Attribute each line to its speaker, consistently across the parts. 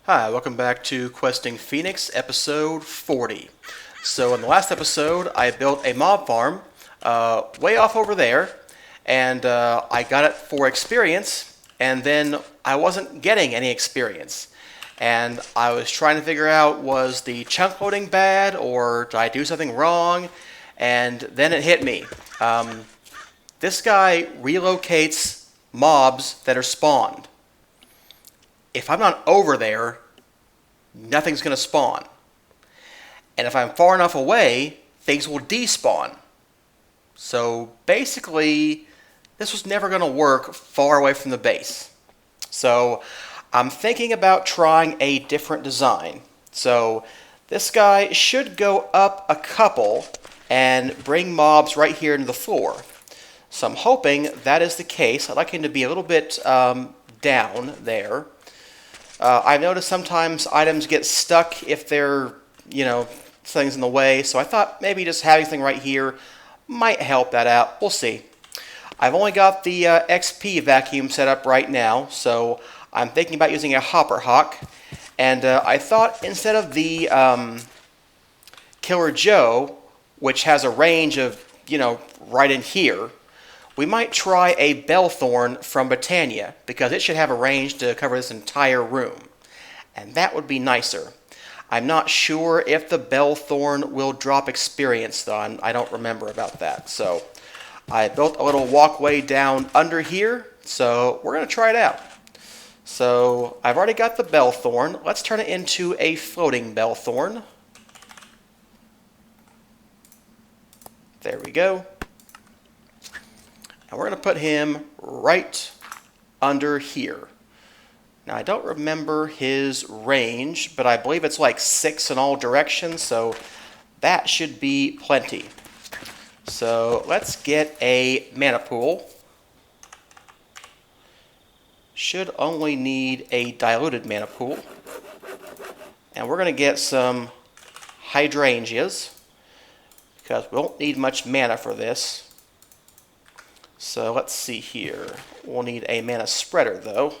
Speaker 1: Hi, welcome back to Questing Phoenix, episode 40. So in the last episode, I built a mob farm way off over there, and I got it for experience, and then I wasn't getting any experience. And I was trying to figure out, was the chunk loading bad, or did I do something wrong? And then it hit me. This guy relocates mobs that are spawned. If I'm not over there, nothing's going to spawn. And if I'm far enough away, things will despawn. So basically, this was never going to work far away from the base. So I'm thinking about trying a different design. So this guy should go up a couple and bring mobs right here into the floor. So I'm hoping that is the case. I'd like him to be a little bit down there. I've noticed sometimes items get stuck if they're, things in the way. So I thought maybe just having something right here might help that out. We'll see. I've only got the XP vacuum set up right now, so I'm thinking about using a hopper hawk. And I thought instead of the Killer Joe, which has a range of, right in here, we might try a Bellthorn from Botania, because it should have a range to cover this entire room. And that would be nicer. I'm not sure if the Bellthorn will drop experience, though. I don't remember about that. So I built a little walkway down under here, so we're going to try it out. So I've already got the Bellthorn. Let's turn it into a floating Bellthorn. There we go. And we're going to put him right under here. Now, I don't remember his range, but I believe it's like 6 in all directions, so that should be plenty. So let's get a mana pool. Should only need a diluted mana pool. And we're going to get some hydrangeas, because we won't need much mana for this. So let's see here. We'll need a mana spreader, though.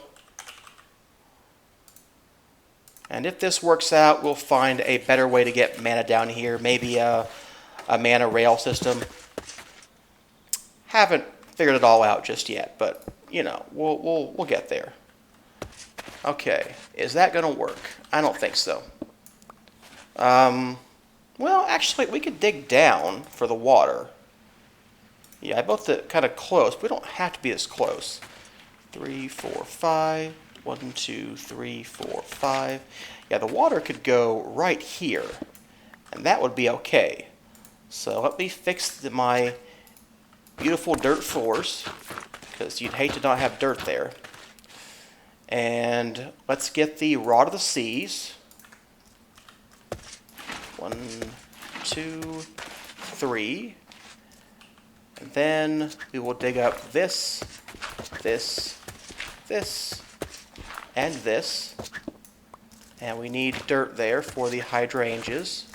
Speaker 1: And if this works out, we'll find a better way to get mana down here. Maybe a mana rail system. Haven't figured it all out just yet, but we'll get there. Okay, is that going to work? I don't think so. Well, actually, we could dig down for the water. Yeah, I built it kind of close, but we don't have to be this close. 3, 4, 5. 1, 2, 3, 4, 5. Yeah, the water could go right here, and that would be okay. So let me fix my beautiful dirt floors, because you'd hate to not have dirt there. And let's get the Rod of the Seas. 1, 2, 3. And then we will dig up this, this, this, and this. And we need dirt there for the hydrangeas.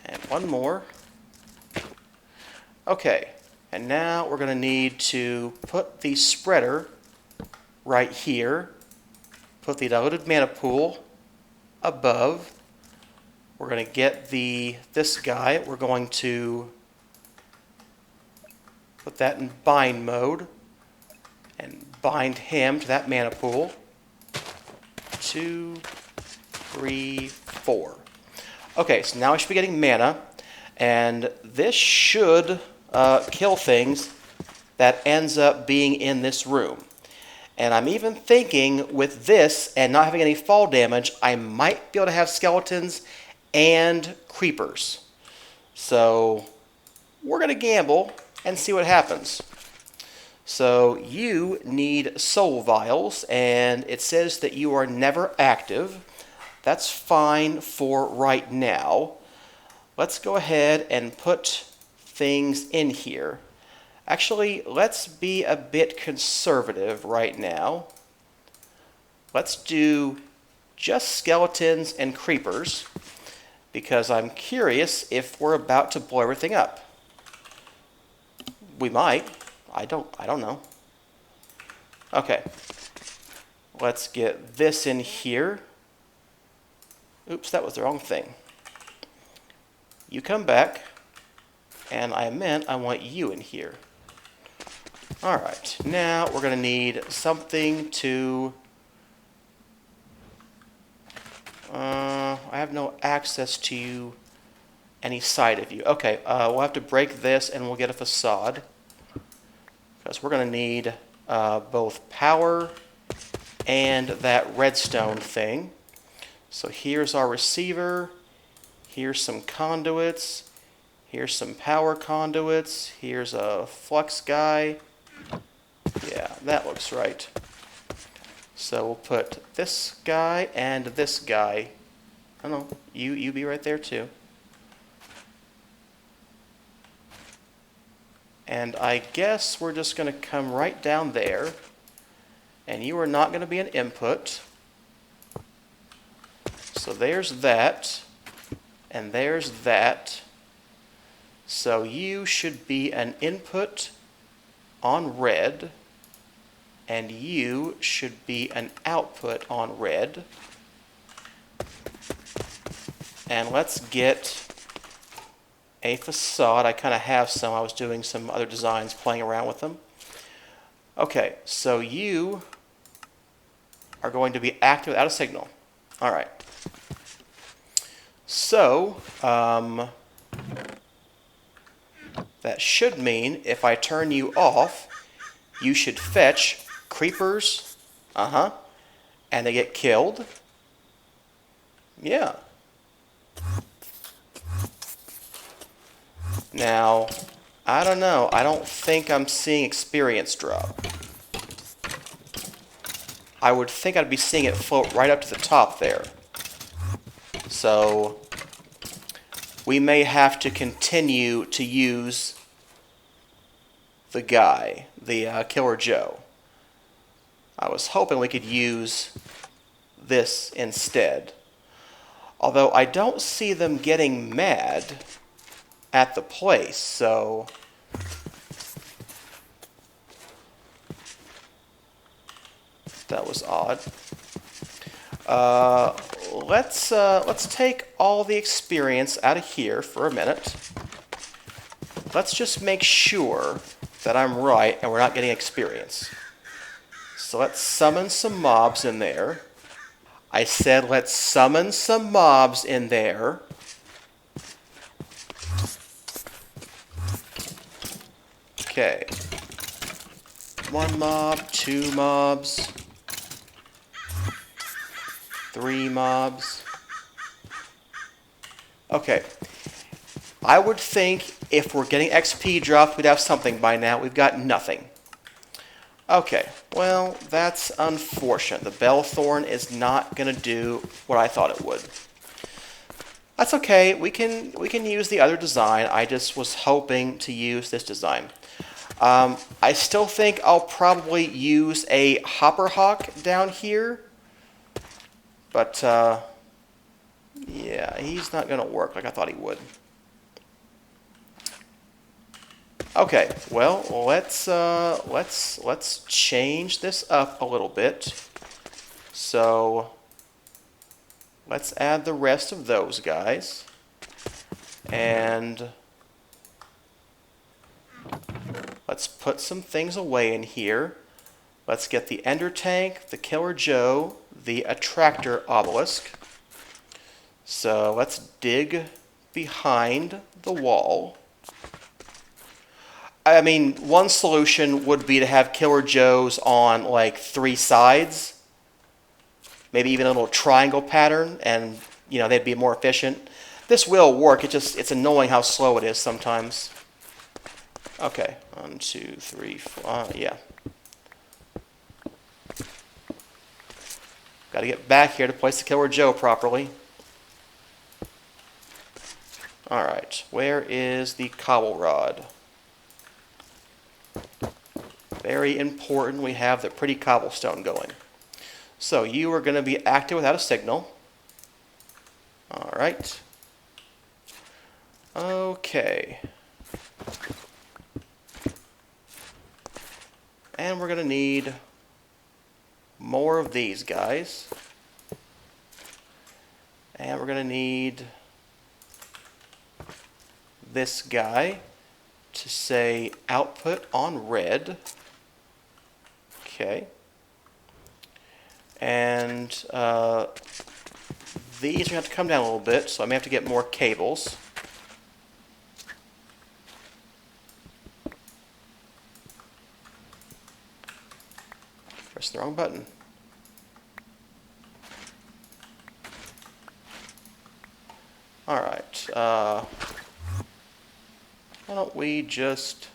Speaker 1: And one more. Okay, and now we're going to need to put the spreader right here. Put the diluted mana pool above. We're going to get this guy. We're going to put that in bind mode and bind him to that mana pool. 2, 3, 4. Okay, so now we should be getting mana, and this should kill things that ends up being in this room. And I'm even thinking with this and not having any fall damage, I might be able to have skeletons and creepers. So we're going to gamble and see what happens. So you need soul vials, and it says that you are never active. That's fine for right now. Let's go ahead and put things in here. Actually, let's be a bit conservative right now. Let's do just skeletons and creepers, because I'm curious if we're about to blow everything up. We might. I don't know. Okay. Let's get this in here. Oops, that was the wrong thing. You come back, and I want you in here. Alright, now we're going to need something to... I have no access to any side of you. Okay, we'll have to break this and we'll get a facade. Because we're going to need both power and that redstone thing. So here's our receiver. Here's some conduits. Here's some power conduits. Here's a flux guy. Yeah, that looks right. So we'll put this guy and this guy. I don't know, you be right there too. And I guess we're just going to come right down there. And you are not going to be an input. So there's that. And there's that. So you should be an input on red. And you should be an output on red. And let's get a facade. I kind of have some. I was doing some other designs, playing around with them. Okay, so you are going to be active without a signal. All right. So, that should mean if I turn you off, you should fetch creepers, and they get killed. Yeah. Now, I don't know. I don't think I'm seeing experience drop. I would think I'd be seeing it float right up to the top there. So, we may have to continue to use the guy, the Killer Joe. I was hoping we could use this instead. Although I don't see them getting mad at the place, so... That was odd. Let's take all the experience out of here for a minute. Let's just make sure that I'm right and we're not getting experience. So let's summon some mobs in there. I said let's summon some mobs in there. Okay. 1 mob, 2 mobs, 3 mobs. Okay. I would think if we're getting XP dropped, we'd have something by now. We've got nothing. Okay, well, that's unfortunate. The Bellthorn is not going to do what I thought it would. That's okay. We can use the other design. I just was hoping to use this design. I still think I'll probably use a Hopper Hawk down here. But, yeah, he's not going to work like I thought he would. Okay, well, let's change this up a little bit. So, let's add the rest of those guys. And let's put some things away in here. Let's get the Ender Tank, the Killer Joe, the Attractor Obelisk. So let's dig behind the wall. I mean, one solution would be to have Killer Joes on like 3 sides. Maybe even a little triangle pattern, and you know, they'd be more efficient. This will work, it's annoying how slow it is sometimes. Okay, 1, 2, 3, 4, yeah. Got to get back here to place the Killer Joe properly. Alright, where is the cobble rod? Very important, we have the pretty cobblestone going. So you are going to be active without a signal. Alright. Okay. And we're going to need more of these guys. And we're going to need this guy to say output on red. Okay. And these are going to have to come down a little bit, so I may have to get more cables. Pressed the wrong button. Alright, why don't we just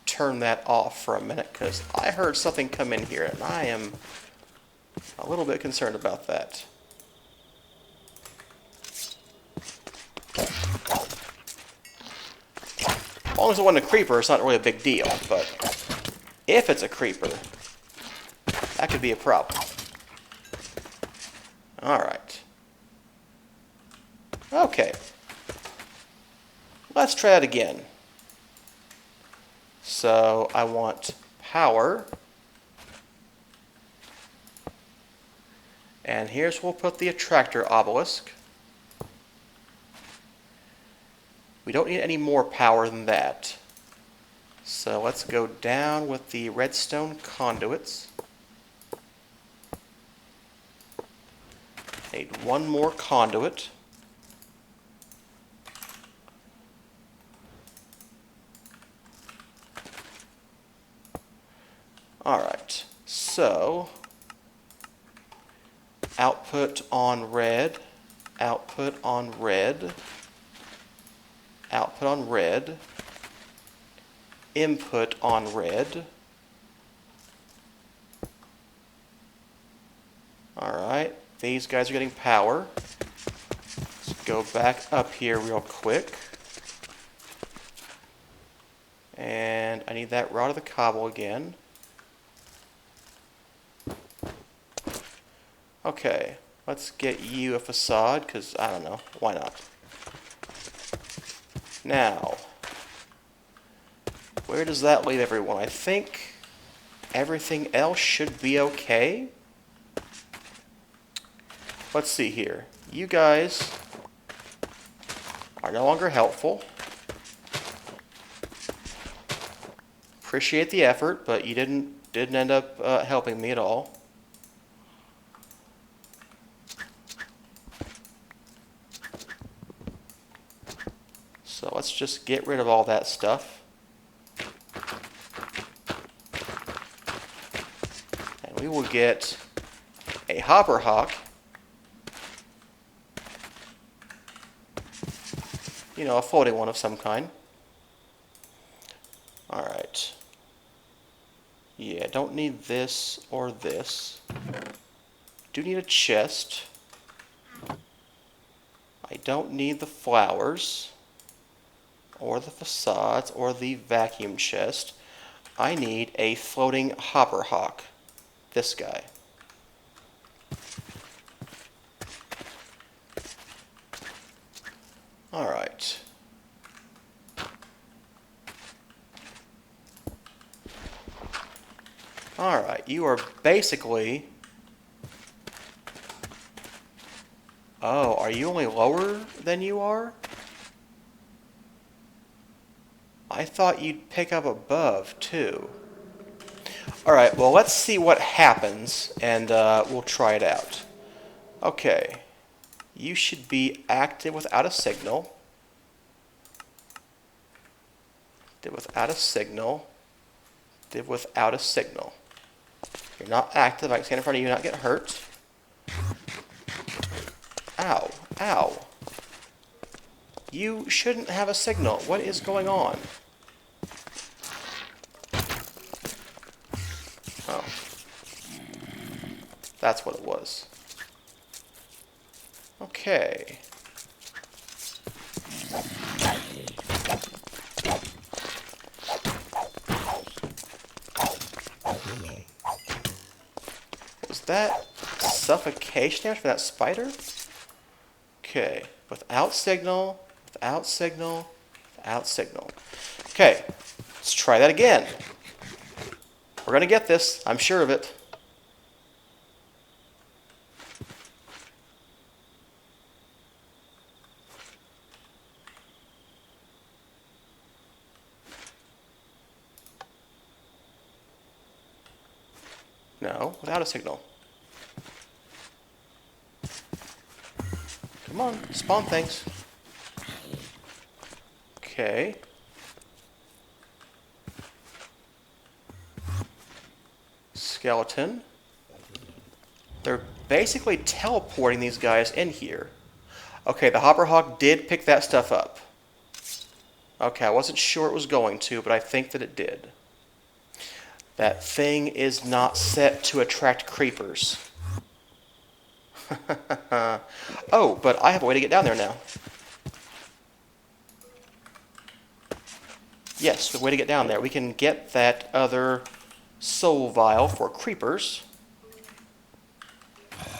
Speaker 1: turn that off for a minute, because I heard something come in here and I am a little bit concerned about that. As long as it wasn't a creeper, it's not really a big deal, but if it's a creeper, that could be a problem. Alright. Okay. Let's try it again. So I want power. And here's where we'll put the attractor obelisk. We don't need any more power than that. So let's go down with the redstone conduits. Need one more conduit. Alright, so output on red, output on red, output on red, input on red. Alright, these guys are getting power. Let's go back up here real quick. And I need that rod of the cobble again. Okay, let's get you a facade, because I don't know, why not? Now, where does that leave everyone? I think everything else should be okay. Let's see here. You guys are no longer helpful. Appreciate the effort, but you didn't end up helping me at all. So let's just get rid of all that stuff. And we will get a hopper hawk. You know, a floating one of some kind. Alright. Yeah, don't need this or this. Do need a chest. I don't need the flowers, or the facades, or the vacuum chest. I need a floating hopper hawk. This guy. Alright. Alright, you are basically... Oh, are you only lower than you are? I thought you'd pick up above, too. Alright, well, let's see what happens, and we'll try it out. Okay. You should be active without a signal. Active without a signal. Active without a signal. You're not active. I can stand in front of you and not get hurt. Ow. Ow. You shouldn't have a signal. What is going on? Oh. That's what it was. Okay. Was that suffocation damage from that spider? Okay. Without signal, without signal, without signal. Okay. Let's try that again. We're going to get this. I'm sure of it. No, without a signal. Come on, spawn things. Okay. Skeleton. They're basically teleporting these guys in here. Okay, the Hopperhawk did pick that stuff up. Okay, I wasn't sure it was going to, but I think that it did. That thing is not set to attract creepers. Oh, but I have a way to get down there now. Yes, the way to get down there. We can get that other soul vial for creepers.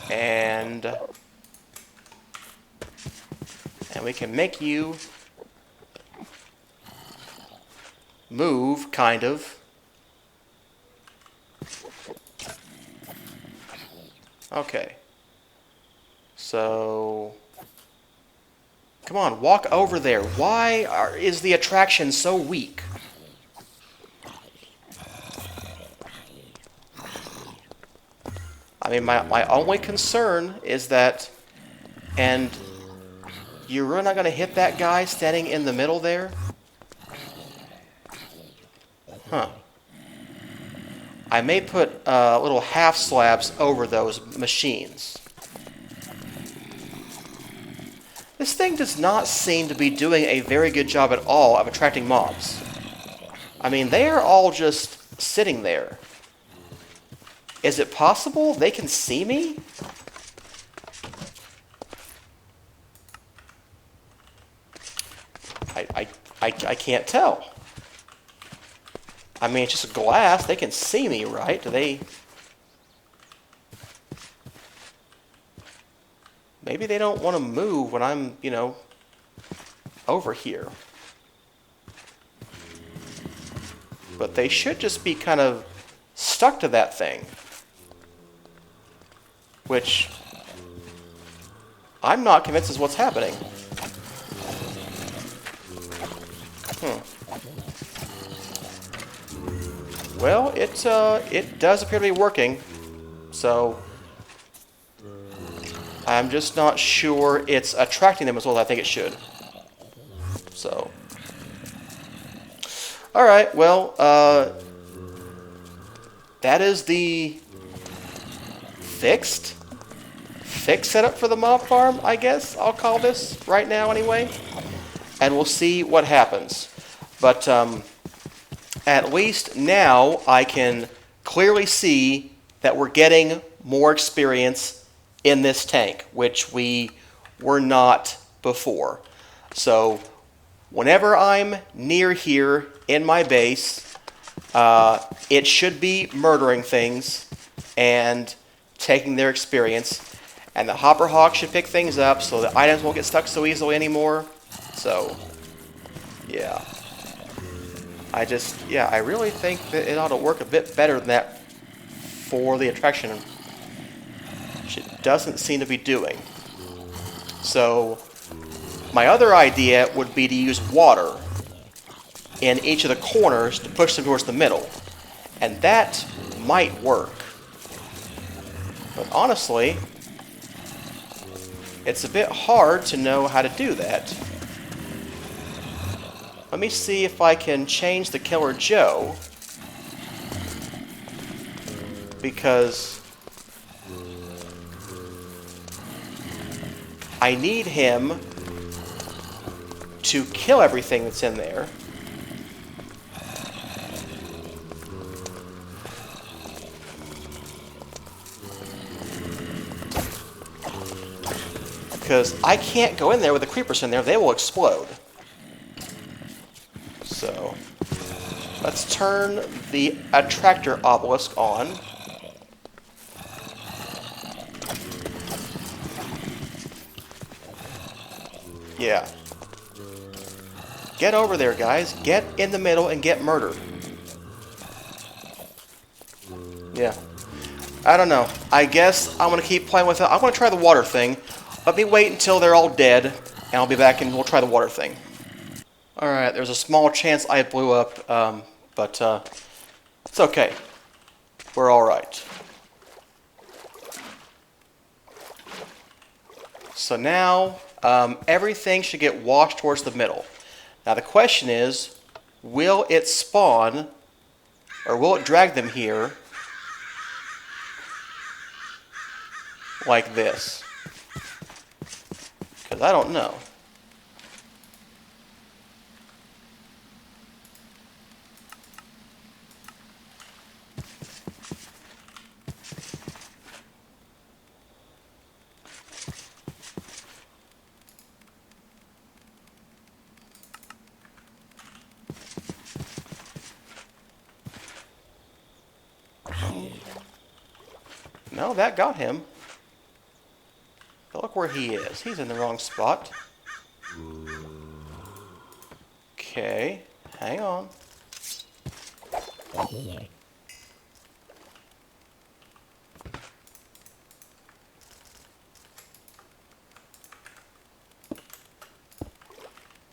Speaker 1: And we can make you move, kind of. Okay. So, come on, walk over there. Why is the attraction so weak? I mean, my only concern is that, and you're really not going to hit that guy standing in the middle there? Huh. I may put little half slabs over those machines. This thing does not seem to be doing a very good job at all of attracting mobs. I mean, they are all just sitting there. Is it possible they can see me? I can't tell. I mean, it's just a glass. They can see me, right? Do they... Maybe they don't want to move when I'm, you know, over here. But they should just be kind of stuck to that thing. Which I'm not convinced is what's happening. Well, it does appear to be working, so I'm just not sure it's attracting them as well as I think it should. So, all right, well, that is the fix setup for the mob farm, I guess I'll call this right now anyway, and we'll see what happens. But at least now I can clearly see that we're getting more experience in this tank, which we were not before. So whenever I'm near here in my base, it should be murdering things and taking their experience. And the Hopperhawk should pick things up so the items won't get stuck so easily anymore. So, yeah. I really think that it ought to work a bit better than that for the attraction, which it doesn't seem to be doing. So, my other idea would be to use water in each of the corners to push them towards the middle. And that might work. But honestly, it's a bit hard to know how to do that. Let me see if I can change the Killer Joe, because I need him to kill everything that's in there. Because I can't go in there with the creepers in there, they will explode. So, let's turn the attractor obelisk on. Yeah. Get over there, guys. Get in the middle and get murdered. Yeah. I don't know. I guess I'm going to keep playing with it. I'm going to try the water thing. Let me wait until they're all dead, and I'll be back and we'll try the water thing. Alright, there's a small chance I blew up, but it's okay. We're alright. So now, everything should get washed towards the middle. Now the question is, will it spawn, or will it drag them here like this? Because I don't know. No, that got him. But look where he is. He's in the wrong spot. Okay, hang on.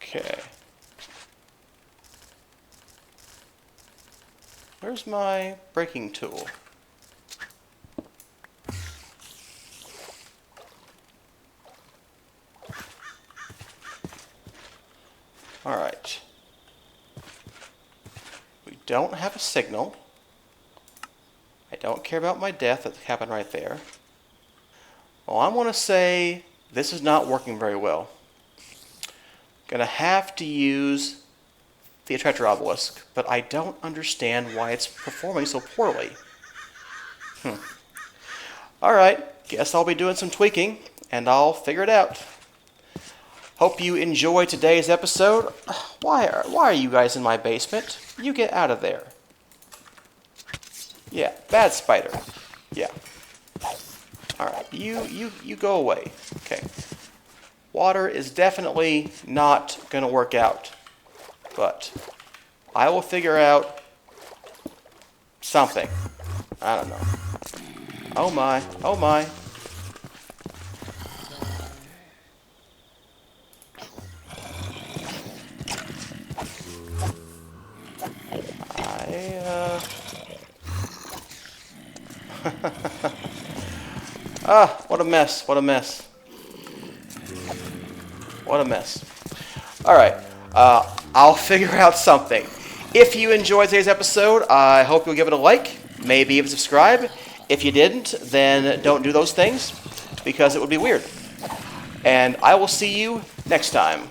Speaker 1: Okay. Where's my breaking tool? Alright. We don't have a signal. I don't care about my death that happened right there. Well, I'm going to say this is not working very well. Gonna have to use the attractor obelisk, but I don't understand why it's performing so poorly. Alright, guess I'll be doing some tweaking, and I'll figure it out. Hope you enjoyed today's episode. Why are you guys in my basement? You get out of there. Yeah, bad spider. Yeah. Alright, you go away. Okay. Water is definitely not going to work out. But I will figure out something. I don't know. Oh my. Oh my. Ah, what a mess. What a mess. What a mess. Alright, I'll figure out something. If you enjoyed today's episode, I hope you'll give it a like, maybe even subscribe. If you didn't, then don't do those things, because it would be weird. And I will see you next time.